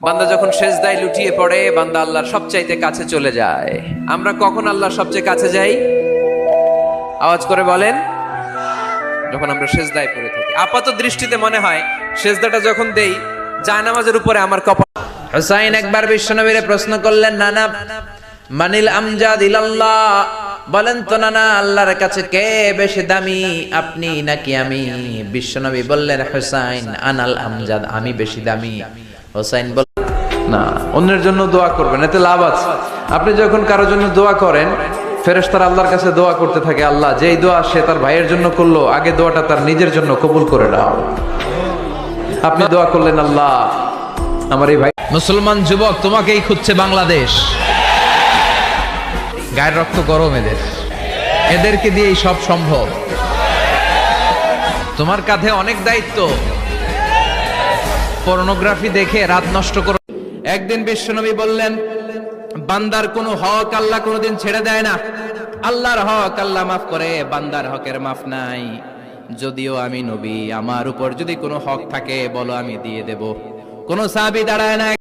বান্দা যখন সেজদায় লুটিয়ে পড়ে, বান্দা আল্লাহর সবচাইতে কাছে চলে যায়। আমরা কখন আল্লাহর সবচেয়ে কাছে যাই? আওয়াজ করে বলেন। যখন আমরা সেজদায় পড়ে থাকি। আপাত দৃষ্টিতে মনে হয় সেজদাটা যখন দেই, জায়নামাজের উপরে আমার কপাল। হুসাইন একবার বিশ্বনবীরে প্রশ্ন করলেন, নানা মানিল আমজাদ ইলাল্লাহ, বলেন তো নানা আল্লাহর কাছে কে বেশি দামি, আপনি নাকি আমি? বিশ্বনবী বললেন, হুসাইন আনাল আমজাদ, আমি বেশি দামি। হুসাইন বল না, অন্যের জন্য দোয়া করবেন, এতে লাভ আছে। আপনি যখন কারোর জন্য দোয়া করেন, ফেরেশতারা আল্লাহর কাছে দোয়া করতে থাকে, আল্লাহ যেই দোয়া সে তার ভাইয়ের জন্য করলো, আগে দোয়াটা তার নিজের জন্য কবুল করে নাও। আপনি দোয়া করলেন, আল্লাহ আমার এই ভাই। মুসলমান যুবক, তোমাকেই খুঁজছে বাংলাদেশ। গায়ের রক্ত গরম এদেরকে দিয়েই সব সম্ভব। তোমার কাঁধে অনেক দায়িত্ব। পর্নোগ্রাফি দেখে রাত নষ্ট করো। একদিন বিশ্বনবী বললেন, বান্দার কোনো হক আল্লাহ কোনোদিন ছেড়ে দেয় না। আল্লাহর হক আল্লাহ মাফ করে, বান্দার হকের মাফ নাই। যদিও আমি নবী, আমার উপর যদি কোনো হক থাকে বলো, আমি দিয়ে দেব। কোন সাহাবী দাঁড়ায় না।